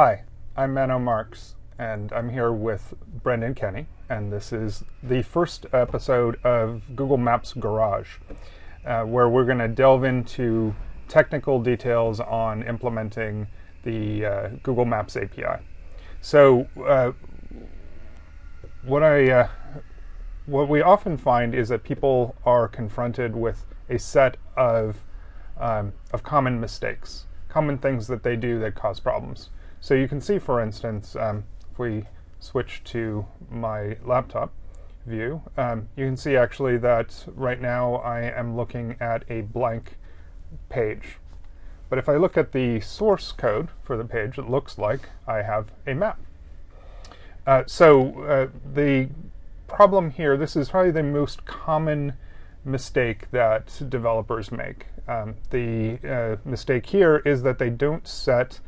Hi, I'm Mano Marks, and I'm here with Brendan Kenny, and this is the first episode of Google Maps Garage, where we're going to delve into technical details on implementing the Google Maps API. So what we often find is that people are confronted with a set of common mistakes, common things that they do that cause problems. So you can see, for instance, if we switch to my laptop view, you can see actually that right now I am looking at a blank page. But if I look at the source code for the page, it looks like I have a map. So the problem here, this is probably the most common mistake that developers make. The mistake here is that they don't set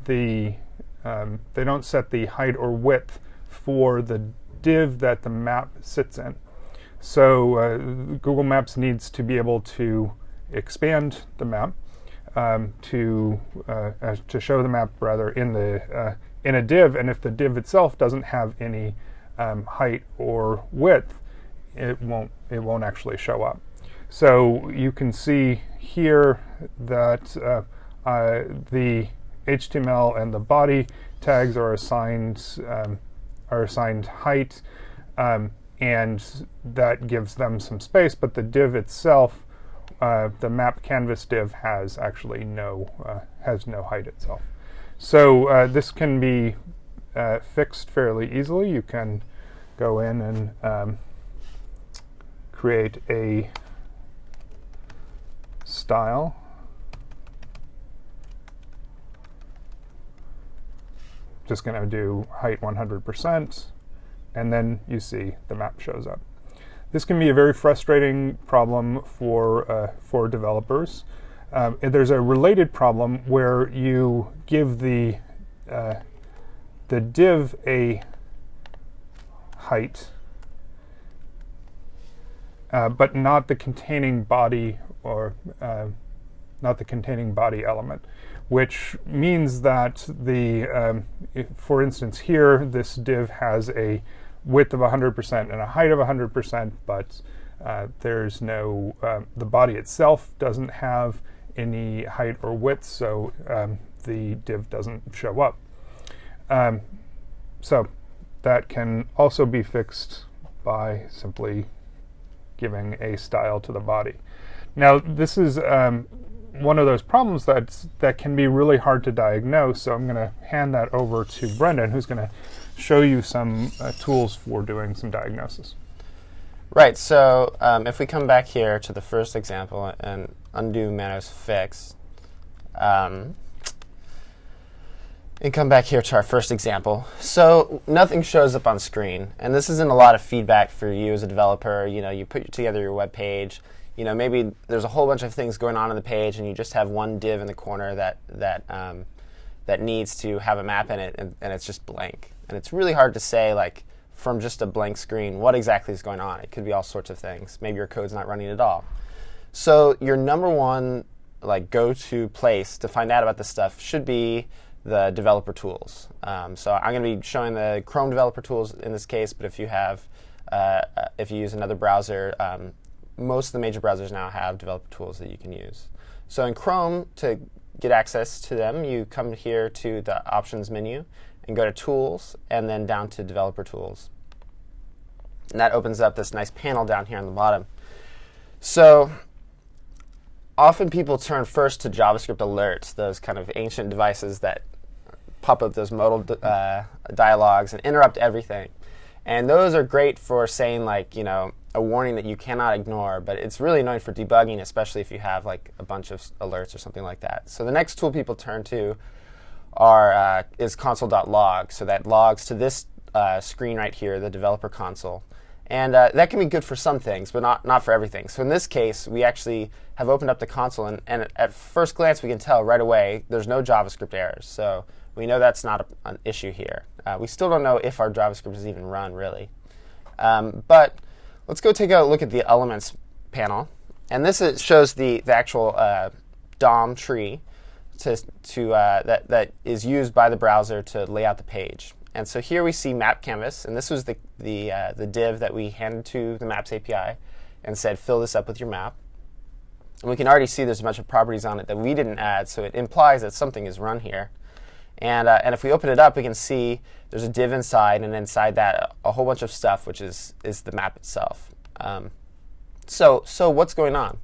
the height or width for the div that the map sits in. So Google Maps needs to be able to expand the map to show the map rather in a div, and if the div itself doesn't have any height or width, it won't actually show up. So you can see here that the HTML and the body tags are assigned height, and that gives them some space. But the div itself, the map canvas div, has actually no height itself. So this can be fixed fairly easily. You can go in and create a style. Just going to do height 100%, and then you see the map shows up. This can be a very frustrating problem for developers. There's a related problem where you give the div a height, but not the containing body or not the containing body element, which means that for instance here, this div has a width of 100% and a height of 100%, but there's no, the body itself doesn't have any height or width, so the div doesn't show up. So that can also be fixed by simply giving a style to the body. Now, this is one of those problems that can be really hard to diagnose, so I'm going to hand that over to Brendan, who's going to show you some tools for doing some diagnosis. Right, so if we come back here to the first example and undo Mano's fix, and come back here to our first example. So nothing shows up on screen, and this isn't a lot of feedback for you as a developer. You know, you put together your web page. You know, maybe there's a whole bunch of things going on the page, and you just have one div in the corner that needs to have a map in it, and it's just blank. And it's really hard to say, like, from just a blank screen, what exactly is going on. It could be all sorts of things. Maybe your code's not running at all. So your number one, like, go-to place to find out about this stuff should be the developer tools. So I'm going to be showing the Chrome developer tools in this case, but if you have, if you use another browser, most of the major browsers now have developer tools that you can use. So in Chrome, to get access to them, you come here to the Options menu and go to Tools, and then down to Developer Tools. And that opens up this nice panel down here on the bottom. So often people turn first to JavaScript alerts, those kind of ancient devices that pop up those modal dialogues and interrupt everything. And those are great for saying, like, you know, a warning that you cannot ignore, but it's really annoying for debugging, especially if you have like a bunch of alerts or something like that. So the next tool people turn to is console.log. So that logs to this screen right here, the developer console. And that can be good for some things, but not for everything. So in this case, we actually have opened up the console, and at first glance, we can tell right away there's no JavaScript errors. So we know that's not an issue here. We still don't know if our JavaScript is even run, really. But let's go take a look at the Elements panel. And this shows the actual DOM tree. that is used by the browser to lay out the page. And so here we see map canvas, and this was the div that we handed to the Maps API and said, fill this up with your map. And we can already see there's a bunch of properties on it that we didn't add, so it implies that something is run here. And if we open it up, we can see there's a div inside, and inside that a whole bunch of stuff, which is the map itself. So what's going on?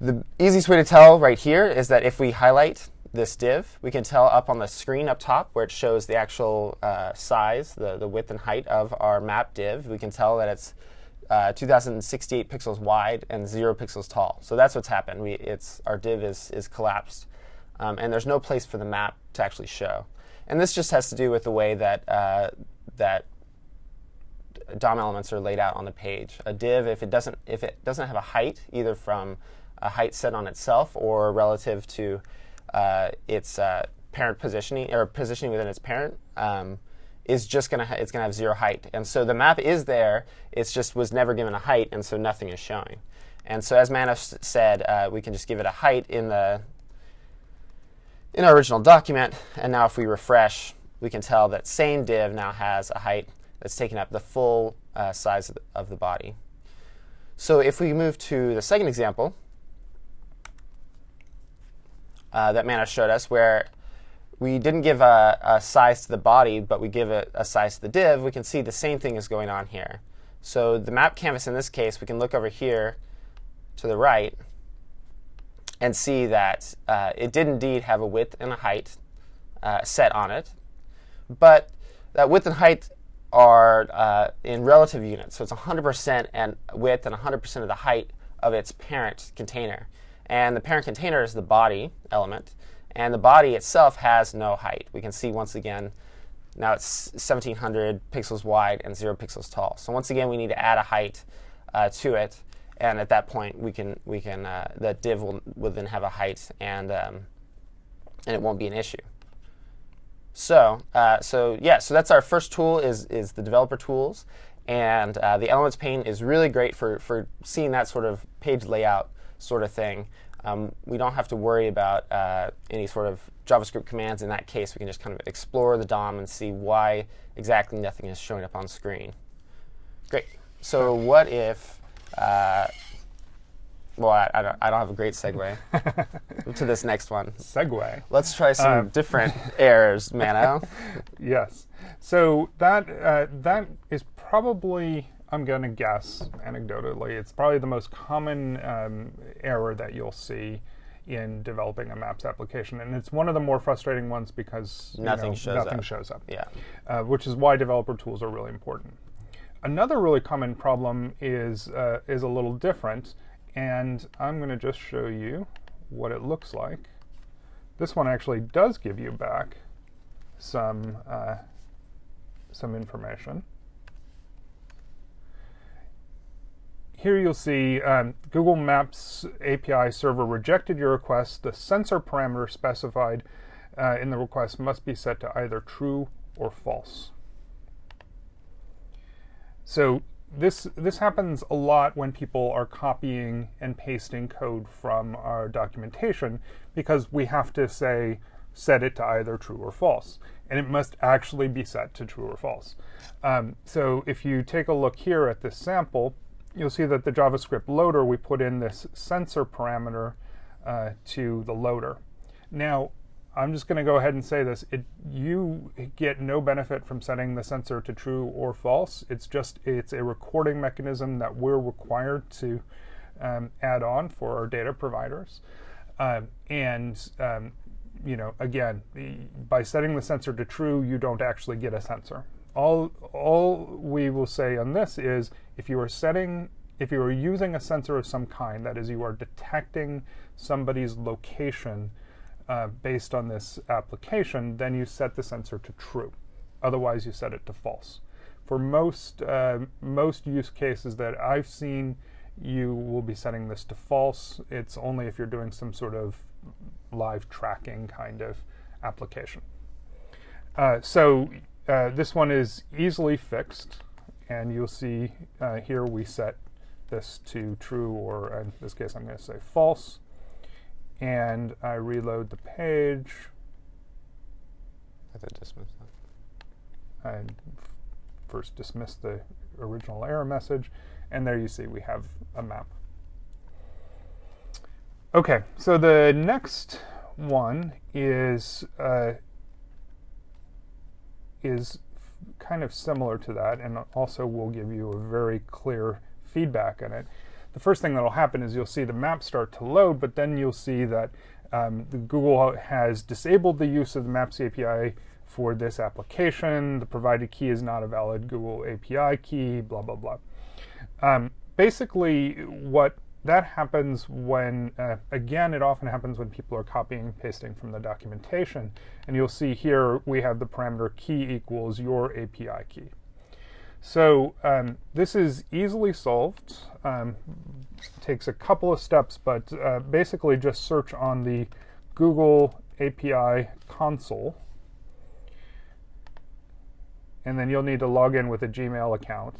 The easiest way to tell right here is that if we highlight this div, we can tell up on the screen up top where it shows the actual size, the width and height of our map div. We can tell that it's 2068 pixels wide and 0 pixels tall. So that's what's happened. Our div is collapsed, and there's no place for the map to actually show. And this just has to do with the way that that DOM elements are laid out on the page. A div, if it doesn't have a height, either from a height set on itself or relative to its parent positioning or positioning within its parent, is just gonna have 0 height. And so the map is there. It's just was never given a height, and so nothing is showing. And so as Mano said, we can just give it a height in our original document. And now if we refresh, we can tell that same div now has a height that's taking up the full size of the body. So if we move to the second example that Mano showed us, where we didn't give a size to the body, but we give it a size to the div, we can see the same thing is going on here. So the map canvas in this case, we can look over here to the right and see that it did indeed have a width and a height set on it. But that width and height are in relative units. So it's 100% and width and 100% of the height of its parent container. And the parent container is the body element. And the body itself has no height. We can see once again, now it's 1700 pixels wide and 0 pixels tall. So once again, we need to add a height to it. And at that point, that div will then have a height, and it won't be an issue. So that's our first tool is the developer tools. And the Elements pane is really great for seeing that sort of page layout sort of thing. We don't have to worry about any sort of JavaScript commands. In that case, we can just kind of explore the DOM and see why exactly nothing is showing up on screen. Great. So what if, well, I don't have a great segue to this next one. Segue. Let's try some different errors, Mano. Yes. So that is probably, I'm going to guess, anecdotally, it's probably the most common error that you'll see in developing a Maps application. And it's one of the more frustrating ones because nothing shows up. Yeah. Which is why developer tools are really important. Another really common problem is a little different. And I'm going to just show you what it looks like. This one actually does give you back some information. Here you'll see Google Maps API server rejected your request. The sensor parameter specified in the request must be set to either true or false. So this happens a lot when people are copying and pasting code from our documentation, because we have to say set it to either true or false, and it must actually be set to true or false. So if you take a look here at this sample, you'll see that the JavaScript loader, we put in this sensor parameter to the loader. Now, I'm just going to go ahead and say this. You get no benefit from setting the sensor to true or false. It's a recording mechanism that we're required to add on for our data providers. Again, by setting the sensor to true, you don't actually get a sensor. All we will say on this is if you are using a sensor of some kind, that is, you are detecting somebody's location based on this application, then you set the sensor to true. Otherwise, you set it to false. For most use cases that I've seen, you will be setting this to false. It's only if you're doing some sort of live tracking kind of application. This one is easily fixed, and you'll see here we set this to true, or in this case I'm going to say false. and I reload the page. I have to dismiss that. I first dismiss the original error message, and there you see we have a map. Okay, so the next one is kind of similar to that, and also will give you a very clear feedback in it. The first thing that will happen is you'll see the map start to load, but then you'll see that Google has disabled the use of the Maps API for this application. The provided key is not a valid Google API key, blah, blah, blah. Basically, what that happens when, again, it often happens when people are copying and pasting from the documentation. And you'll see here we have the parameter key equals your API key. So this is easily solved. Takes a couple of steps, but basically just search on the Google API console. And then you'll need to log in with a Gmail account.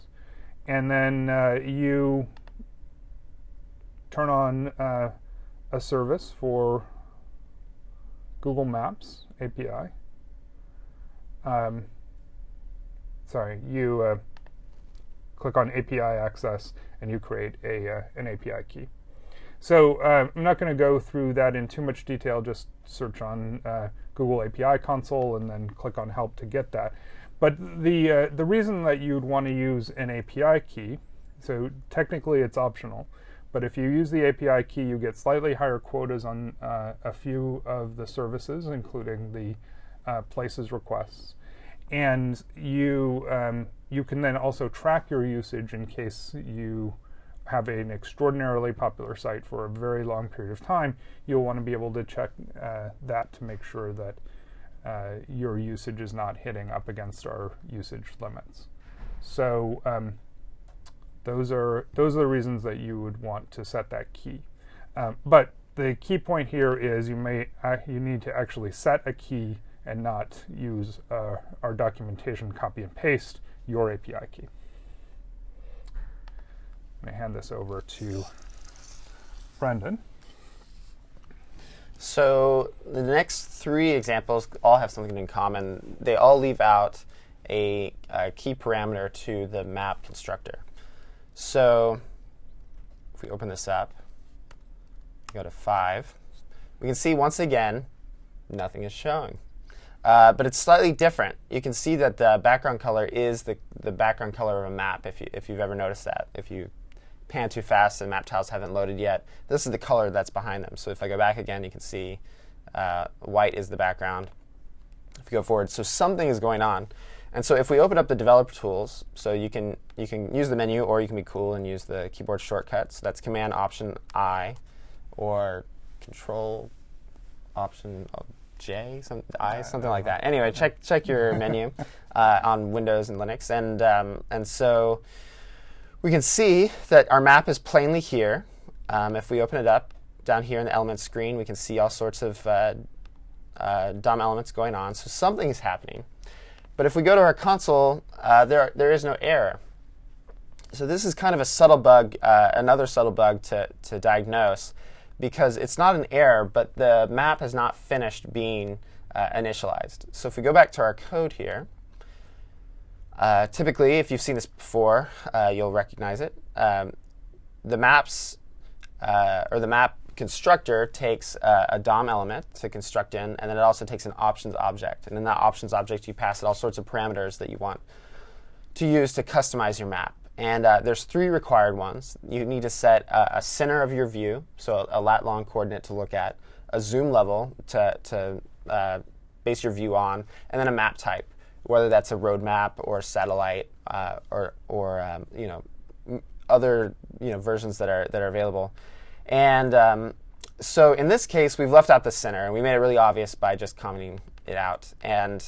And then you turn on a service for Google Maps API. You click on API access and you create an API key. So I'm not going to go through that in too much detail, just search on Google API console and then click on help to get that. But the reason that you'd want to use an API key, so technically it's optional, but if you use the API key, you get slightly higher quotas on a few of the services, including the places requests. And you can then also track your usage in case you have an extraordinarily popular site for a very long period of time. You'll want to be able to check that to make sure that your usage is not hitting up against our usage limits. So those are the reasons that you would want to set that key. But the key point here is you need to actually set a key and not use our documentation copy and paste your API key. I'm going to hand this over to Brendan. So the next three examples all have something in common. They all leave out a key parameter to the map constructor. So if we open this up, go to 5, we can see once again nothing is showing. But it's slightly different. You can see that the background color is the background color of a map, if you've ever noticed that. If you pan too fast and map tiles haven't loaded yet, this is the color that's behind them. So if I go back again, you can see white is the background. If you go forward, so something is going on. And so if we open up the developer tools, so you can use the menu, or you can be cool and use the keyboard shortcuts. So that's Command Option I, or Control Option J, something like that. Anyway, check your menu on Windows and Linux, and so we can see that our map is plainly here. If we open it up down here in the Elements screen, we can see all sorts of DOM elements going on. So something is happening. But if we go to our console, there is no error. So this is kind of a subtle bug, another subtle bug to diagnose, because it's not an error, but the map has not finished being initialized. So if we go back to our code here, typically, if you've seen this before, you'll recognize it. The maps, or the map constructor takes a DOM element to construct in, and then it also takes an options object. And in that options object, you pass it all sorts of parameters that you want to use to customize your map. And there's 3 required ones. You need to set a center of your view, so a lat-long coordinate to look at, a zoom level to base your view on, and then a map type, whether that's a road map or a satellite or other versions that are available. And so in this case, we've left out the center, and we made it really obvious by just commenting it out. And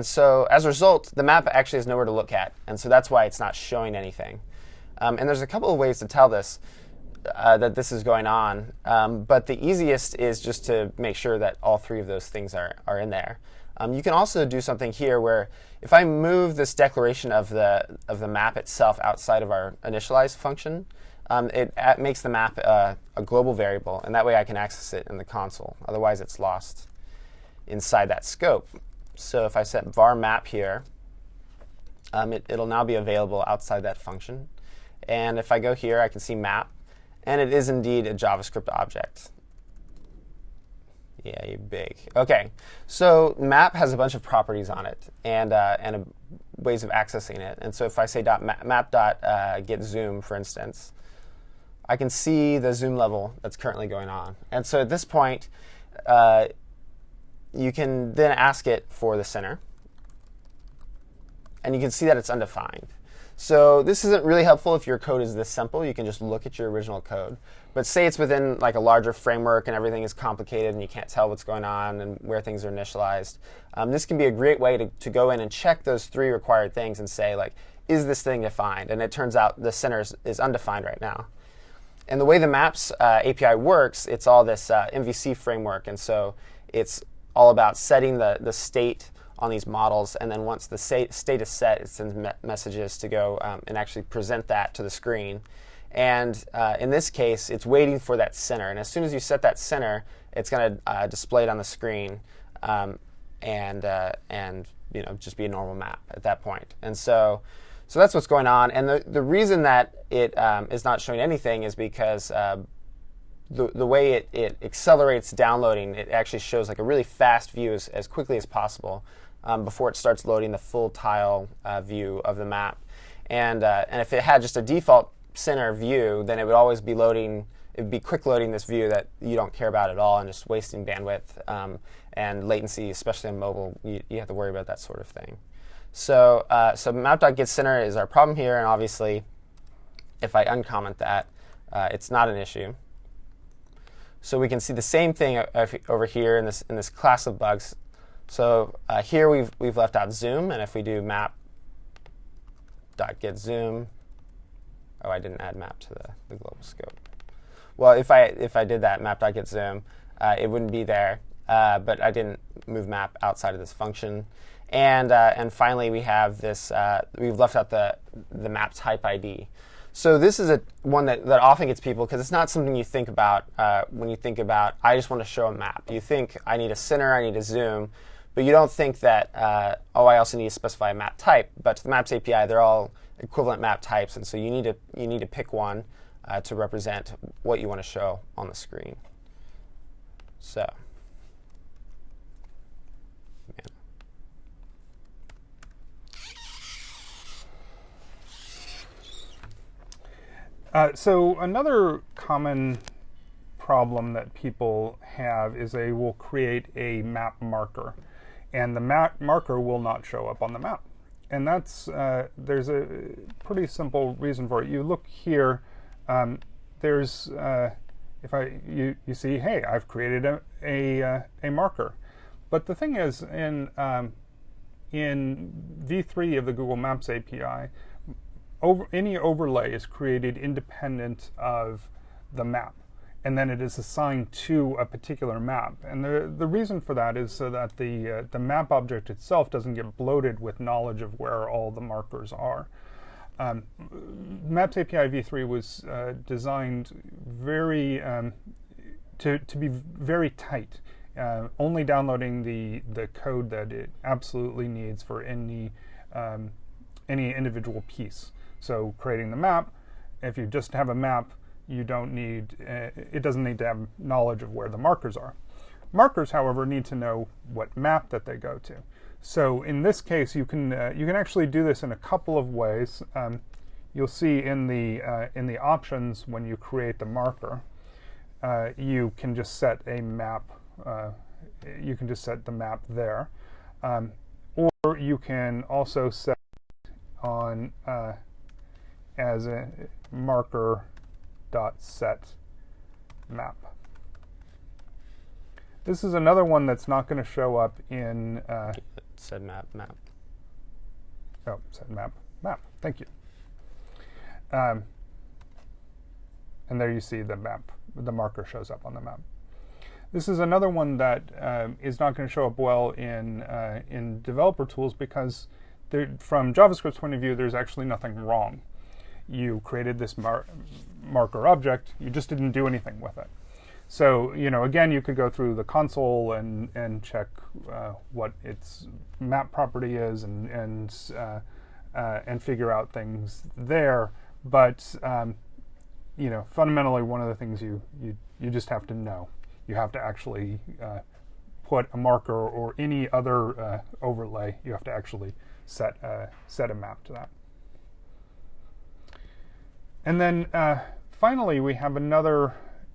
so as a result, the map actually has nowhere to look at, and so that's why it's not showing anything. And there's a couple of ways to tell this, that this is going on, but the easiest is just to make sure that all 3 of those things are in there. You can also do something here where if I move this declaration of the map itself outside of our initialize function, it makes the map a global variable, and that way I can access it in the console. Otherwise, it's lost inside that scope. So if I set var map here, it'll now be available outside that function. And if I go here, I can see map, and it is indeed a JavaScript object. Yeah, you're big. OK, so map has a bunch of properties on it and ways of accessing it. And so if I say map.get zoom, for instance, I can see the zoom level that's currently going on. And so at this point, you can then ask it for the center. And you can see that it's undefined. So this isn't really helpful if your code is this simple. You can just look at your original code. But say it's within like a larger framework and everything is complicated and you can't tell what's going on and where things are initialized. This can be a great way to go in and check those 3 required things and say, like, is this thing defined? And it turns out the center is undefined right now. And the way the Maps API works, it's all this MVC framework. And so it's all about setting the state on these models, and then once the state is set, it sends messages to go and actually present that to the screen. And in this case, it's waiting for that center. And as soon as you set that center, it's going to display it on the screen and just be a normal map at that point. And so that's what's going on. And the reason that it is not showing anything is because the way it accelerates downloading, it actually shows like a really fast view as quickly as possible. Before it starts loading the full tile view of the map. And if it had just a default center view, then it would always be loading, it would be quick loading this view that you don't care about at all and just wasting bandwidth and latency, especially on mobile. You have to worry about that sort of thing. So map.getCenter is our problem here, and obviously if I uncomment that, it's not an issue. So we can see the same thing over here in this class of bugs. So here we've left out zoom, and if we do map.getZoom, oh, I didn't add map to the global scope. Well, if I did that map.getZoom, it wouldn't be there, but I didn't move map outside of this function. And finally, we have this. We've left out the map type ID. So this is one that often gets people, because it's not something you think about when you think about, I just want to show a map. You think, I need a center, I need a zoom. But you don't think that, I also need to specify a map type. But to the Maps API, they're all equivalent map types. And so you need to pick one to represent what you want to show on the screen. So, so another common problem that people have is they will create a map marker. And the map marker will not show up on the map. And that's there's a pretty simple reason for it. You look here, there's you see, hey, I've created a marker. But the thing is, in v3 of the Google Maps API, any overlay is created independent of the map. And then it is assigned to a particular map. And the reason for that is so that the map object itself doesn't get bloated with knowledge of where all the markers are. Maps API v3 was designed very to be very tight, only downloading the code that it absolutely needs for any individual piece. So creating the map, if you just have a map, you don't need, it doesn't need to have knowledge of where the markers are. Markers, however, need to know what map that they go to. So in this case, you can actually do this in a couple of ways. You'll see in the options when you create the marker, you can just set a map. You can just set the map there, or you can also set on as a marker .set map. This is another one that's not going to show up in set map. Oh, set map. Thank you. And there you see the map. The marker shows up on the map. This is another one that is not going to show up well in developer tools because from JavaScript's point of view, there's actually nothing wrong. you created this marker object, you just didn't do anything with it. So, again, you could go through the console and check what its map property is and figure out things there. But fundamentally, one of the things you just have to know. You have to actually put a marker or any other overlay. You have to actually set a map to that. And then finally, we have another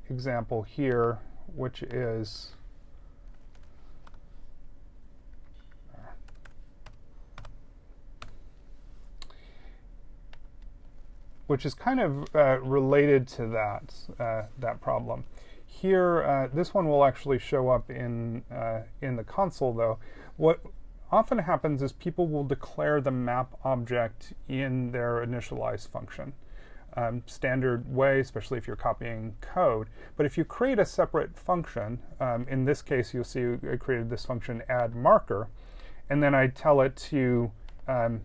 example here, which is kind of related to that problem. Here, this one will actually show up in the console, though. What often happens is people will declare the map object in their initialize function. Standard way, especially if you're copying code. But if you create a separate function, in this case, you'll see I created this function add marker, and then I tell it to add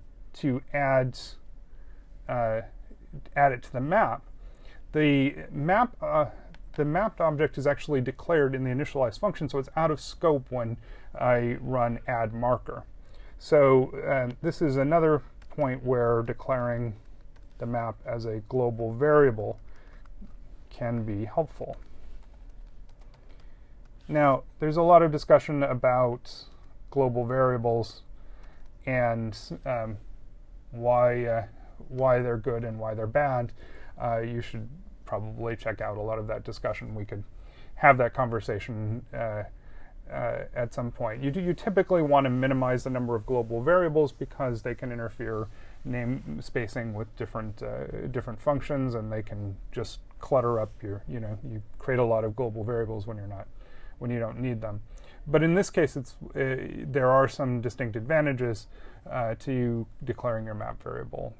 it to the map. The mapped object is actually declared in the initialize function, so it's out of scope when I run add marker. So this is another point where declaring the map as a global variable can be helpful. Now, there's a lot of discussion about global variables and why they're good and why they're bad. You should probably check out a lot of that discussion. We could have that conversation at some point. You typically want to minimize the number of global variables because they can interfere name spacing with different functions, and they can just clutter up your, you create a lot of global variables when you don't need them. But in this case, there are some distinct advantages to declaring your map variable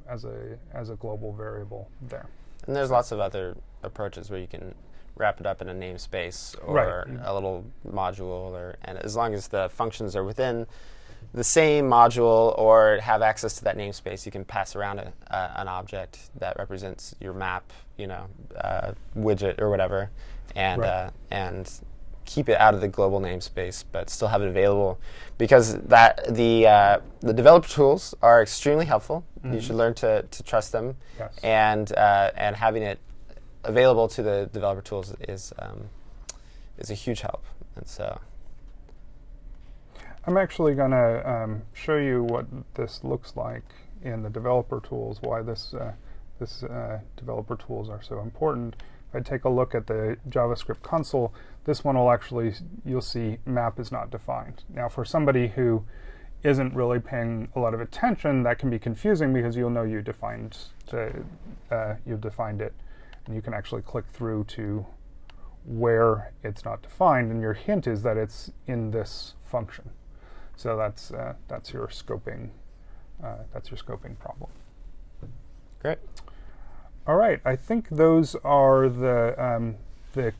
as a global variable there. And there's lots of other approaches where you can wrap it up in a namespace or a little module, and as long as the functions are within the same module or have access to that namespace, you can pass around an object that represents your map, widget or whatever, and keep it out of the global namespace, but still have it available, because the developer tools are extremely helpful. Mm-hmm. You should learn to trust them, yes. And having it available to the developer tools is a huge help. And so I'm actually going to show you what this looks like in the developer tools, why this developer tools are so important. If I take a look at the JavaScript console, this one will actually, you'll see map is not defined. Now, for somebody who isn't really paying a lot of attention, that can be confusing because you'll know you defined it, and you can actually click through to where it's not defined, and your hint is that it's in this function. So that's your scoping problem. Great. All right, I think those are the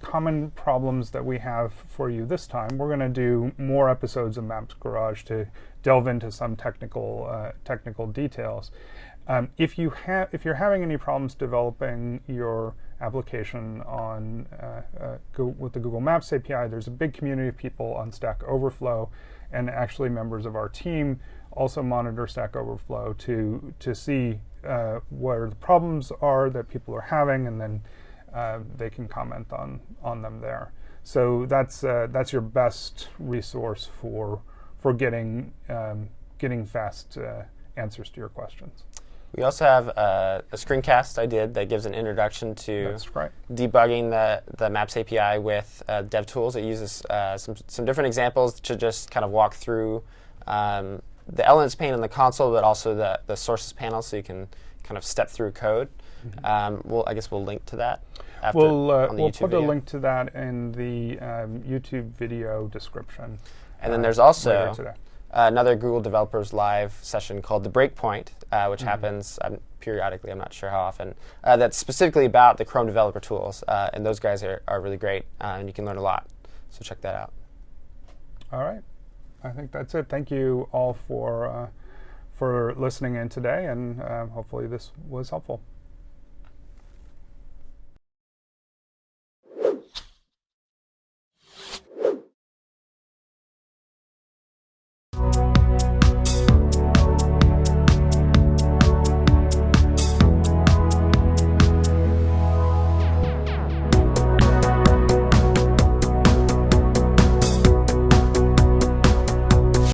common problems that we have for you this time. We're going to do more episodes of Maps Garage to delve into some technical details. If you're having any problems developing your application on with the Google Maps API, there's a big community of people on Stack Overflow, and actually members of our team also monitor Stack Overflow to see where the problems are that people are having, and then they can comment on them there. So that's your best resource for getting fast answers to your questions. We also have a screencast I did that gives an introduction to debugging the Maps API with DevTools. It uses some different examples to just kind of walk through the elements pane in the console, but also the sources panel, so you can kind of step through code. Mm-hmm. I guess we'll link to that after on the we'll YouTube put video. A link to that in the YouTube video description. And then there's also another Google Developers Live session called The Breakpoint, which mm-hmm. happens periodically, I'm not sure how often, that's specifically about the Chrome developer tools. And those guys are really great, and you can learn a lot. So check that out. All right. I think that's it. Thank you all for listening in today, and hopefully this was helpful.